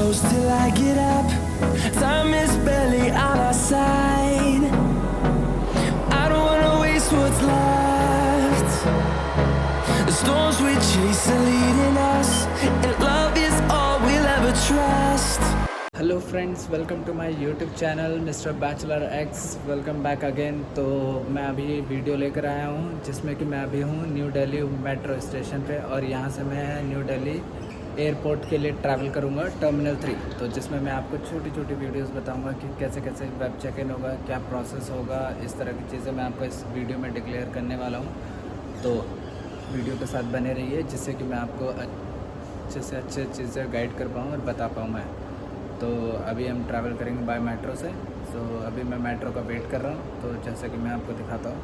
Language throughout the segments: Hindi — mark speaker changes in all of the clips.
Speaker 1: close till I get up. Time is barely on our side. I don't wanna waste what's left. The storms we chase are leading us, and love is all we'll ever trust.
Speaker 2: Hello friends, welcome to my YouTube channel mister bachelor X. Welcome back again. तो मैं अभी वीडियो लेकर आया हूँ जिसमें कि मैं अभी हूँ न्यू दिल्ली मेट्रो स्टेशन पे, और यहाँ से मैं न्यू दिल्ली एयरपोर्ट के लिए ट्रैवल करूँगा टर्मिनल 3। तो जिसमें मैं आपको छोटी छोटी वीडियोस बताऊँगा कि कैसे कैसे वेब चेक इन होगा, क्या प्रोसेस होगा, इस तरह की चीज़ें मैं आपको इस वीडियो में डिक्लेयर करने वाला हूँ। तो वीडियो के साथ बने रहिए जिससे कि मैं आपको अच्छे से अच्छे चीज़ें गाइड कर पाऊँ और बता पाऊँ मैं। तो अभी हम ट्रैवल करेंगे बाय मेट्रो से। तो अभी मैं मेट्रो का वेट कर रहा हूँ। तो जैसे कि मैं आपको दिखाता हूँ,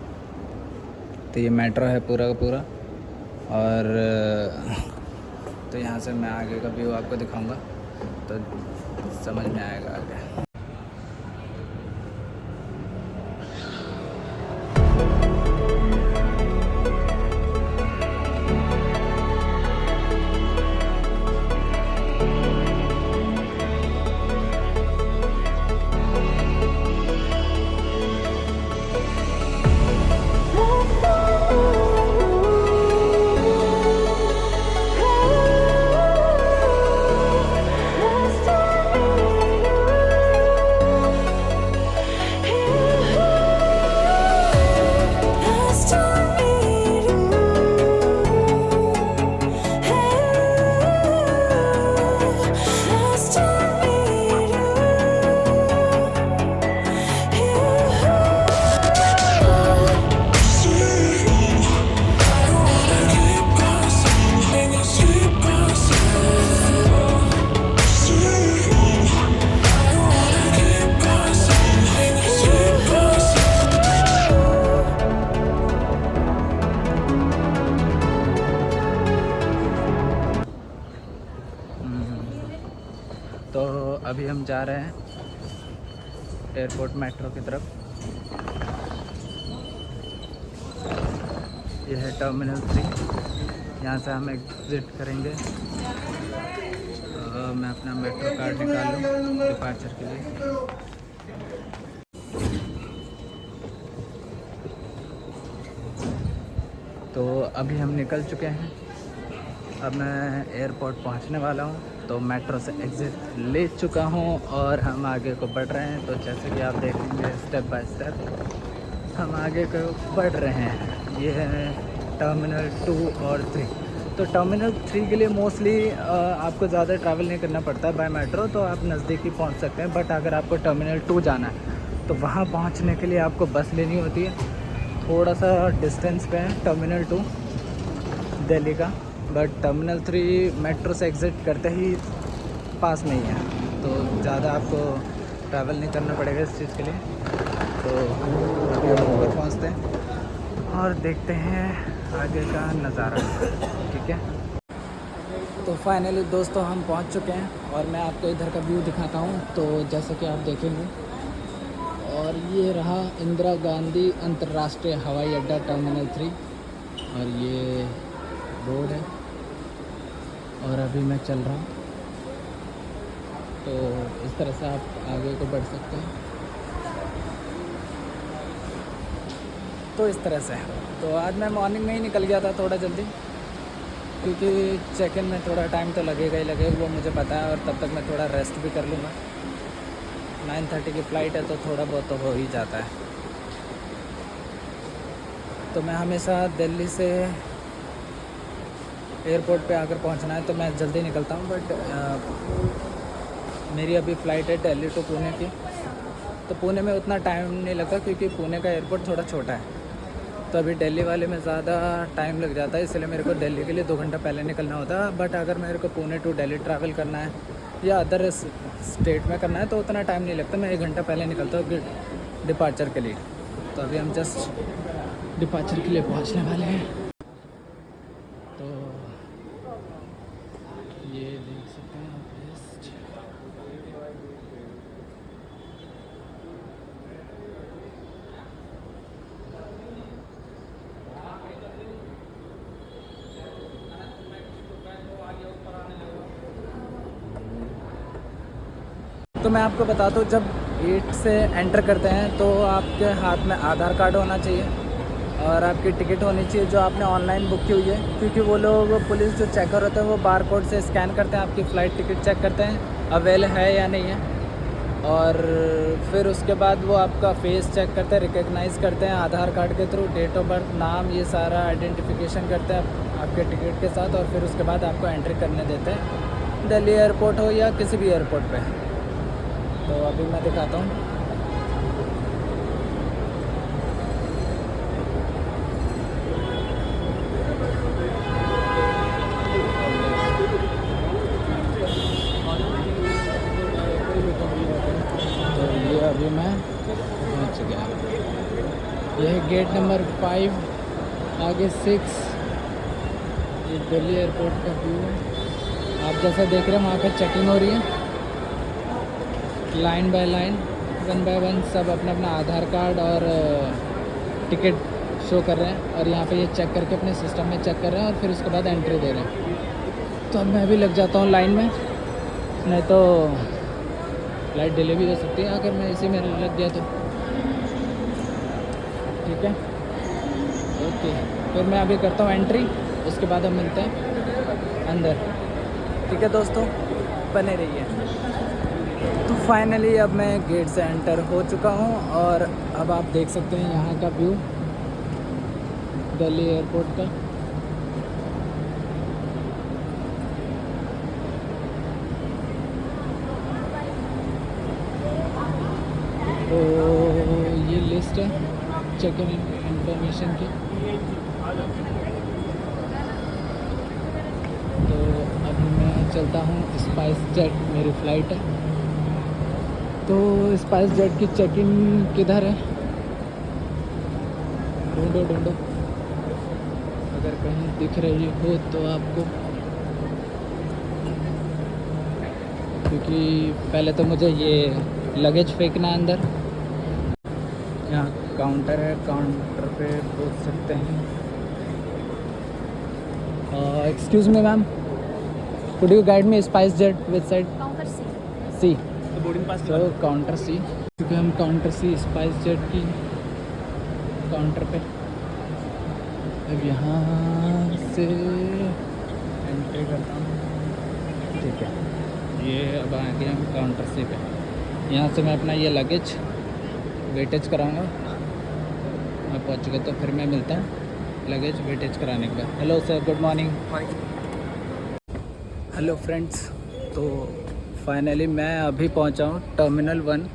Speaker 2: तो ये मेट्रो है पूरा का पूरा, और तो यहाँ से मैं आगे का व्यू आपको दिखाऊंगा तो समझ में आएगा आगे। तो अभी हम जा रहे हैं एयरपोर्ट मेट्रो की तरफ। यह है टर्मिनल 3। यहाँ से हम एग्जिट करेंगे। मैं अपना मेट्रो कार्ड निकाल लूँ डिपार्चर के लिए। तो अभी हम निकल चुके हैं। अब मैं एयरपोर्ट पहुँचने वाला हूँ। तो मेट्रो से एग्ज़िट ले चुका हूँ और हम आगे को बढ़ रहे हैं। तो जैसे कि आप देखेंगे स्टेप बाय स्टेप हम आगे को बढ़ रहे हैं। ये है टर्मिनल 2 और 3। तो टर्मिनल 3 के लिए मोस्टली आपको ज़्यादा ट्रैवल नहीं करना पड़ता है बाय मेट्रो, तो आप नज़दीक ही पहुँच सकते हैं। बट अगर आपको टर्मिनल 2 जाना है तो वहाँ पहुँचने के लिए आपको बस लेनी होती है। थोड़ा सा डिस्टेंस पे है टर्मिनल 2 दिल्ली का, बट टर्मिनल 3 मेट्रो से एग्ज़िट करते ही पास में ही है। तो ज़्यादा आपको ट्रैवल नहीं करना पड़ेगा इस चीज़ के लिए। तो अभी हम ऊपर पहुँचते हैं और देखते हैं आगे का नज़ारा। ठीक है, तो फाइनली दोस्तों हम पहुँच चुके हैं और मैं आपको इधर का व्यू दिखाता हूँ। तो जैसे कि आप देखेंगे, और ये रहा इंदिरा गांधी अंतर्राष्ट्रीय हवाई अड्डा टर्मिनल 3, और ये रोड है और अभी मैं चल रहा हूँ। तो इस तरह से आप आगे को बढ़ सकते हैं। तो इस तरह से तो आज मैं मॉर्निंग में ही निकल गया था थोड़ा जल्दी, क्योंकि चेक इन में थोड़ा टाइम तो लगेगा ही लगेगा, वो मुझे पता है। और तब तक मैं थोड़ा रेस्ट भी कर लूँगा। 9:30 की फ़्लाइट है तो थोड़ा बहुत तो हो ही जाता है। तो मैं हमेशा दिल्ली से एयरपोर्ट पे आकर पहुंचना है तो मैं जल्दी निकलता हूं। बट मेरी अभी फ़्लाइट है दिल्ली टू पुणे की। तो पुणे में उतना टाइम नहीं लगता क्योंकि पुणे का एयरपोर्ट थोड़ा छोटा है। तो अभी दिल्ली वाले में ज़्यादा टाइम लग जाता है, इसलिए मेरे को दिल्ली के लिए 2 घंटा पहले निकलना होता है। बट अगर मेरे को पुणे टू दिल्ली ट्रैवल करना है या अदर स्टेट में करना है तो उतना टाइम नहीं लगता। मैं 1 घंटा पहले निकलता हूँ डिपार्चर के लिए। तो अभी हम जस्ट डिपार्चर के लिए पहुँचने वाले हैं। तो ये देख सकते हैं आप लिस्ट। तो मैं आपको बताता हूँ, जब गेट से एंटर करते हैं तो आपके हाथ में आधार कार्ड होना चाहिए और आपकी टिकट होनी चाहिए जो आपने ऑनलाइन बुक की हुई है, क्योंकि वो लोग पुलिस जो चेकर होते हैं वो बार कोड से स्कैन करते हैं, आपकी फ़्लाइट टिकट चेक करते हैं अवेल है या नहीं है। और फिर उसके बाद वो आपका फेस चेक करते हैं, रिकग्नाइज़ करते हैं आधार कार्ड के थ्रू, डेट ऑफ बर्थ, नाम, ये सारा आइडेंटिफिकेशन करते हैं आपके टिकट के साथ। और फिर उसके बाद आपको एंट्री करने देते हैं, दिल्ली एयरपोर्ट हो या किसी भी एयरपोर्ट पे। तो अभी मैं दिखाता हूँ। तो ये अभी मैं पहुँच गया। यह है गेट नंबर 5, आगे 6। ये दिल्ली एयरपोर्ट का व्यू है। आप जैसा देख रहे हैं वहाँ पे चेकिंग हो रही है, लाइन बाय लाइन, 1 बाय 1 सब अपना अपना आधार कार्ड और टिकट शो कर रहे हैं। और यहाँ पे ये चेक करके अपने सिस्टम में चेक कर रहे हैं और फिर उसके बाद एंट्री दे रहे हैं। तो अब मैं भी लग जाता हूँ लाइन में, नहीं तो फ्लाइट डिले भी हो सकती है अगर मैं इसी में लग गया तो। ठीक है, ओके। फिर मैं अभी करता हूँ एंट्री, उसके बाद हम मिलते हैं अंदर। ठीक है दोस्तों, बने रहिए। तो फाइनली अब मैं गेट से एंटर हो चुका हूँ और अब आप देख सकते हैं यहाँ का व्यू दिल्ली एयरपोर्ट का। तो ये लिस्ट है चेक इन इंफॉर्मेशन की। तो अभी मैं चलता हूँ स्पाइस जेट, मेरी फ़्लाइट है। तो स्पाइस जेट की चेकिंग किधर है, ढूंढो ढूंढो, अगर कहीं दिख रही हो तो आपको, क्योंकि पहले तो मुझे ये लगेज फेंकना है अंदर। यहाँ काउंटर है, काउंटर पे पूछ सकते हैं। Excuse me ma'am, could you guide me SpiceJet which side?
Speaker 3: Counter
Speaker 2: C.
Speaker 4: Boarding pass
Speaker 2: तो काउंटर सी, क्योंकि हम काउंटर सी स्पाइस जेट की काउंटर पे। अब यहाँ से एंट्री करता हूँ। ठीक है, ये अब आ गए हम काउंटर सी पे। यहाँ से मैं अपना ये लगेज वेटेज कराऊंगा। मैं पहुँच गया तो फिर मैं मिलता हूँ लगेज वेटेज कराने के बाद। Hello sir, good morning. Hello friends, तो फाइनली मैं अभी पहुंचा हूं टर्मिनल 1।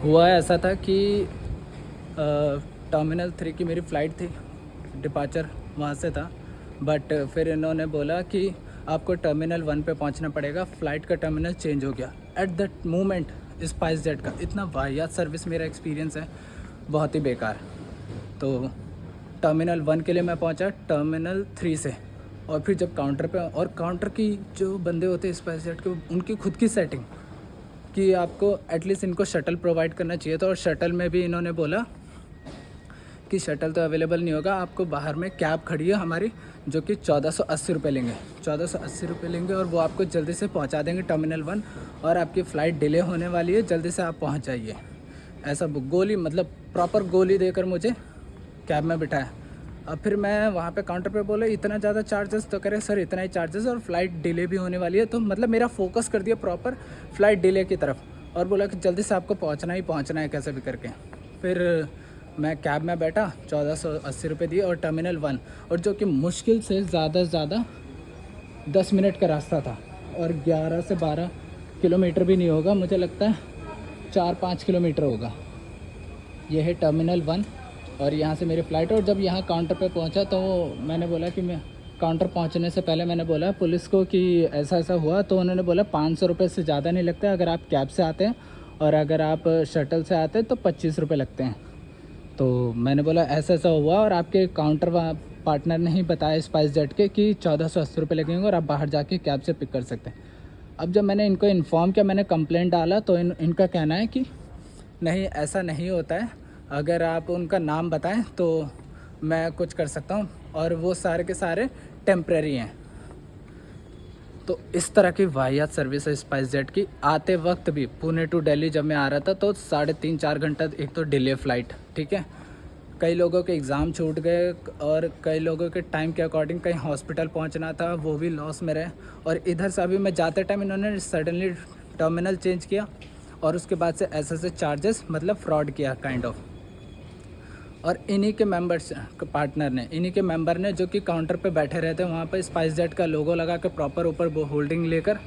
Speaker 2: हुआ ऐसा था कि टर्मिनल 3 की मेरी फ़्लाइट थी, डिपार्चर वहां से था, बट फिर इन्होंने बोला कि आपको टर्मिनल 1 पे पहुंचना पड़ेगा, फ़्लाइट का टर्मिनल चेंज हो गया। At that moment spice jet का इतना वाहियात सर्विस मेरा एक्सपीरियंस है, बहुत ही बेकार। तो टर्मिनल 1 के लिए मैं पहुंचा टर्मिनल 3 से, और फिर जब काउंटर पे, और काउंटर की जो बंदे होते हैं स्पाइस जेट के, उनकी खुद की सेटिंग कि आपको एटलीस्ट इनको शटल प्रोवाइड करना चाहिए था। और शटल में भी इन्होंने बोला कि शटल तो अवेलेबल नहीं होगा, आपको बाहर में कैब खड़ी है हमारी जो कि 1480 रुपये लेंगे, 1480 रुपये लेंगे, और वो आपको जल्दी से पहुंचा देंगे टर्मिनल 1, और आपकी फ़्लाइट डिले होने वाली है, जल्दी से आप पहुंच जाइए। ऐसा गोली, मतलब प्रॉपर गोली देकर मुझे कैब में बिठाया। अब फिर मैं वहाँ पे काउंटर पे बोले इतना ज़्यादा चार्जेस, तो करे सर इतना ही चार्जेस और फ़्लाइट डिले भी होने वाली है। तो मतलब मेरा फोकस कर दिया प्रॉपर फ़्लाइट डिले की तरफ, और बोला कि जल्दी से आपको पहुँचना ही पहुँचना है कैसे भी करके। फिर मैं कैब में बैठा, 1480 रुपये दिए, और टर्मिनल 1, और जो कि मुश्किल से ज़्यादा से ज़्यादा 10 मिनट का रास्ता था, और 11 से 12 किलोमीटर भी नहीं होगा, मुझे लगता है 4-5 किलोमीटर होगा। ये है टर्मिनल 1, और यहाँ से मेरी फ़्लाइट। और जब यहाँ काउंटर पे पहुँचा तो मैंने बोला कि मैं काउंटर पहुँचने से पहले मैंने बोला पुलिस को कि ऐसा ऐसा हुआ, तो उन्होंने बोला 500 रुपये से ज़्यादा नहीं लगता अगर आप कैब से आते हैं, और अगर आप शटल से आते हैं तो 25 रुपये लगते हैं। तो मैंने बोला ऐसा ऐसा हुआ, और आपके काउंटर पार्टनर ने ही बताया स्पाइस जेट के कि 1480 रुपये लगेंगे और आप बाहर जाके कैब से पिक कर सकते हैं। अब जब मैंने इनको इन्फॉर्म किया, मैंने कंप्लेंट डाला, तो इनका कहना है कि नहीं ऐसा नहीं होता है, अगर आप उनका नाम बताएं तो मैं कुछ कर सकता हूं, और वो सारे के सारे टेम्प्रेरी हैं। तो इस तरह की वाहियात सर्विस है स्पाइस जेट की। आते वक्त भी पुणे टू दिल्ली जब मैं आ रहा था तो 3.5-4 घंटा एक तो डिले फ़्लाइट, ठीक है। कई लोगों के एग्ज़ाम छूट गए और कई लोगों के टाइम के अकॉर्डिंग कहीं हॉस्पिटल पहुंचना था, वो भी लॉस में रहे। और इधर से अभी मैं जाते टाइम इन्होंने सडनली टर्मिनल चेंज किया और उसके बाद से ऐसे चार्जेस मतलब फ्रॉड किया काइंड ऑफ। और इन्हीं के मेंबर्स पार्टनर ने, इन्हीं के मेंबर ने जो कि काउंटर पे बैठे रहते हैं वहाँ पर स्पाइस जेट का लोगो लगा के प्रॉपर ऊपर वो होल्डिंग लेकर,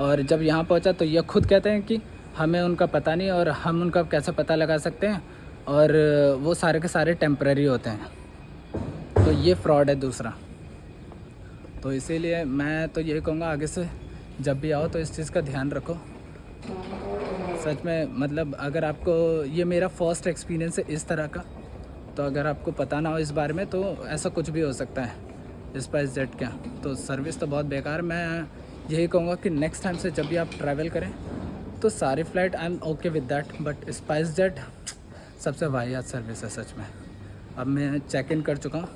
Speaker 2: और जब यहाँ पहुँचा तो ये खुद कहते हैं कि हमें उनका पता नहीं और हम उनका कैसे पता लगा सकते हैं, और वो सारे के सारे टेम्परेरी होते हैं। तो ये फ्रॉड है दूसरा। तो इसीलिए मैं तो यही कहूँगा आगे से जब भी आओ तो इस चीज़ का ध्यान रखो। सच में मतलब अगर आपको, ये मेरा फर्स्ट एक्सपीरियंस है इस तरह का, तो अगर आपको पता ना हो इस बारे में तो ऐसा कुछ भी हो सकता है स्पाइस जेट का। तो सर्विस तो बहुत बेकार। मैं यही कहूँगा कि नेक्स्ट टाइम से जब भी आप ट्रैवल करें तो सारी flight I am okay with that, but spice jet सबसे वाहियात सर्विस है सच में। अब मैं चेक इन कर चुका हूँ,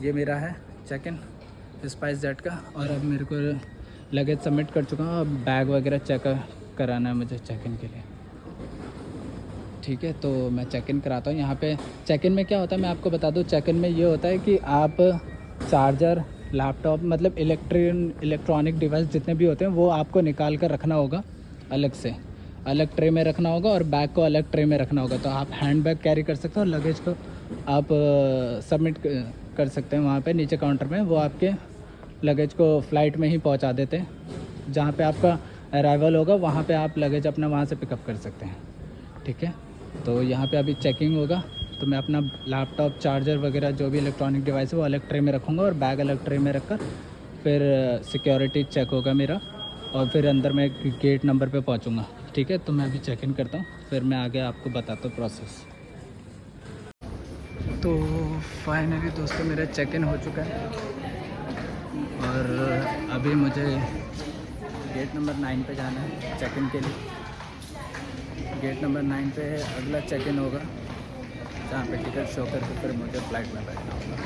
Speaker 2: ये मेरा है चेक इन स्पाइस जेट का, और अब मेरे को लगेज सबमिट कर चुका हूँ। अब बैग वगैरह चेक कराना है मुझे चेक इन के लिए, ठीक है। तो मैं चेक इन कराता हूँ। यहाँ पे चेक इन में क्या होता है मैं आपको बता दूँ। चेक इन में ये होता है कि आप चार्जर, लैपटॉप मतलब इलेक्ट्रॉनिक डिवाइस जितने भी होते हैं वो आपको निकाल कर रखना होगा अलग से, अलग ट्रे में रखना होगा, और बैग को अलग ट्रे में रखना होगा। तो आप हैंड बैग कैरी कर सकते हो और लगेज को आप सबमिट कर सकते हैं वहाँ पे नीचे काउंटर में। वो आपके लगेज को फ़्लाइट में ही पहुँचा देते हैं। जहाँ पे आपका अराइवल होगा वहाँ पे आप लगेज अपना वहाँ से पिकअप कर सकते हैं, ठीक है। तो यहाँ पे अभी चेकिंग होगा, तो मैं अपना लैपटॉप, चार्जर वगैरह जो भी इलेक्ट्रॉनिक डिवाइस है वो अलग ट्रे में रखूँगा और बैग अलग ट्रे में रखकर फिर सिक्योरिटी चेक होगा मेरा, और फिर अंदर मैं गेट नंबर पे पहुँचूँगा, ठीक है। तो मैं अभी चेक इन करता हूँ, फिर मैं आगे आपको बताता हूँ प्रोसेस। तो फाइनली दोस्तों मेरा चेक इन हो चुका है, और अभी मुझे गेट नंबर 9 पे जाना है चेक इन के लिए। गेट नंबर 9 पे अगला चेक इन होगा, जहाँ पे टिकट शो करके फिर मुझे फ़्लाइट में बैठना होगा।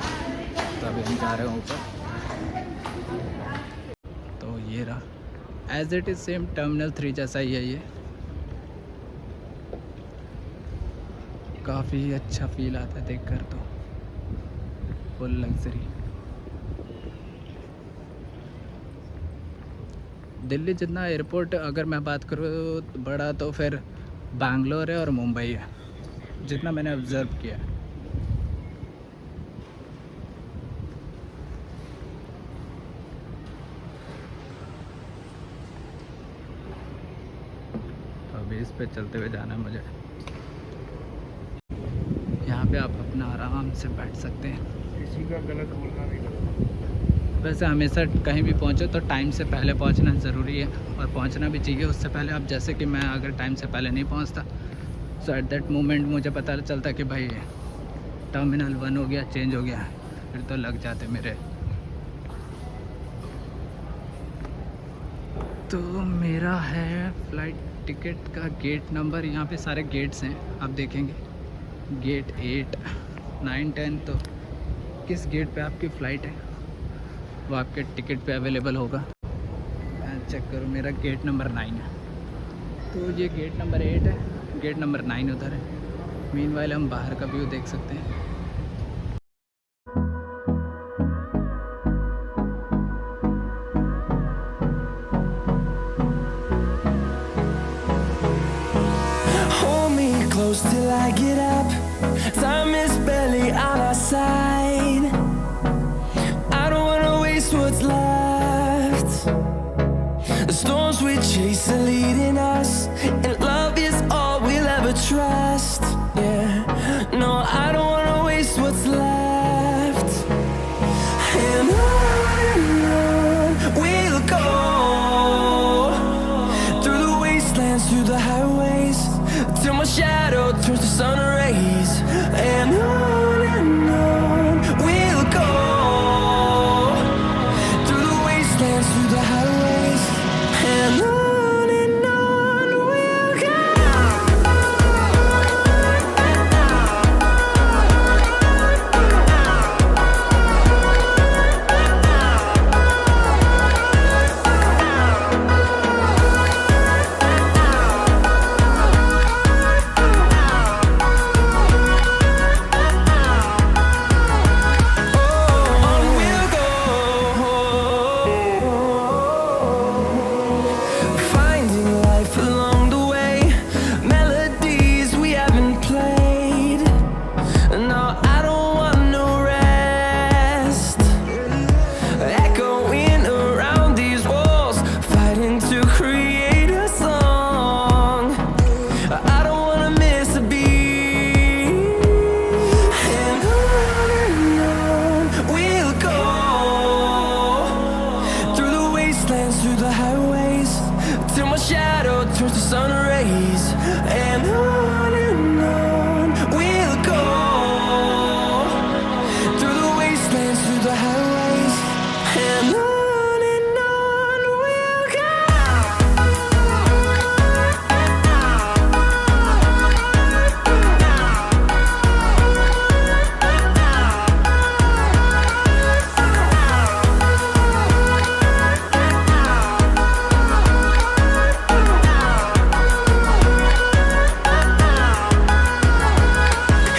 Speaker 2: तो अभी हम जा रहे हैं ऊपर। तो ये रहा as it is same terminal 3 जैसा ही है। ये काफ़ी अच्छा फील आता है देख कर, तो फुल लग्जरी। दिल्ली जितना एयरपोर्ट अगर मैं बात करूँ बड़ा, तो फिर बैंगलोर है और मुंबई है, जितना मैंने ऑब्ज़र्व किया है। तो अभी इस पे चलते हुए जाना है मुझे। यहाँ पे आप अपना आराम से बैठ सकते हैं,
Speaker 3: किसी का गलत बोलना नहीं लगता।
Speaker 2: वैसे हमेशा कहीं भी पहुँचो तो टाइम से पहले पहुँचना ज़रूरी है, और पहुँचना भी चाहिए उससे पहले। अब जैसे कि मैं अगर टाइम से पहले नहीं पहुँचता सो एट दैट मोमेंट मुझे पता चलता कि भाई टर्मिनल 1 हो गया, चेंज हो गया, फिर तो लग जाते मेरे। तो मेरा है फ़्लाइट टिकट का गेट नंबर, यहाँ पे सारे गेट्स हैं आप देखेंगे, गेट 8, 9, 10। तो किस गेट पे आपकी फ़्लाइट है वो आपके टिकट पे अवेलेबल होगा। मैं चेक करूँ, मेरा गेट नंबर 9 है, तो ये गेट नंबर 8 है, गेट नंबर 9 उधर है। मीनवाइल हम बाहर का व्यू देख सकते हैं।
Speaker 1: Hold me close till I get up. Time is barely on our side. I don't wanna waste what's left. The storms we chase are leading us, and love is all we'll ever trust. Yeah, no, I don't wanna waste what's left. And on we'll go, through the wastelands, through the highways, till my shadow turns to sun rays. And on we'll go, through the wastelands, through the highways, and on we'll go. shadow turns to sun rays, and on we'll go, through the wastelands, through the highways, and on we'll go.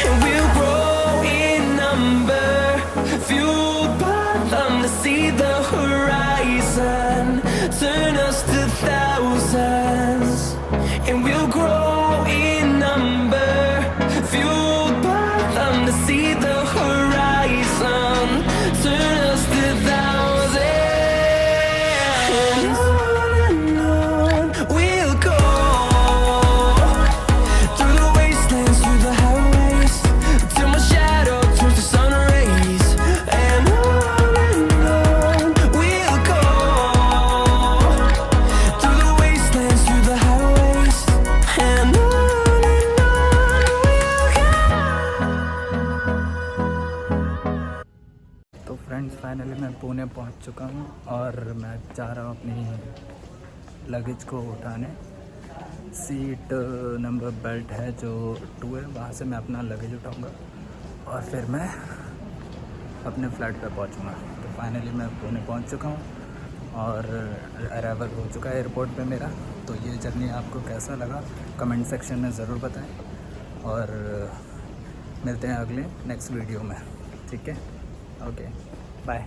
Speaker 1: And we'll grow in number, fueled by them to see the horizon, turn us to thousands. And we'll grow in number, fueled by them to see the horizon, turn us to thousands. And on we'll go, through the wastelands, through the highways, till my shadow turns to sun rays, and on we'll go, through the wastelands, through the highways, and on we'll go.
Speaker 2: तो फ्रेंड्स फाइनली मैं पुणे पहुंच चुका हूं और मैं जा रहा हूं अपनी लगेज को उठाने। सीट नंबर बेल्ट है जो 2 है, वहाँ से मैं अपना लगेज उठाऊंगा और फिर मैं अपने फ्लाइट पर पहुंचूंगा। तो फाइनली मैं पुणे पहुंच चुका हूं और अराइवल हो चुका है एयरपोर्ट पे मेरा। तो ये जर्नी आपको कैसा लगा कमेंट सेक्शन में ज़रूर बताएं और मिलते हैं अगले नेक्स्ट वीडियो में। ठीक है, ओके, बाय।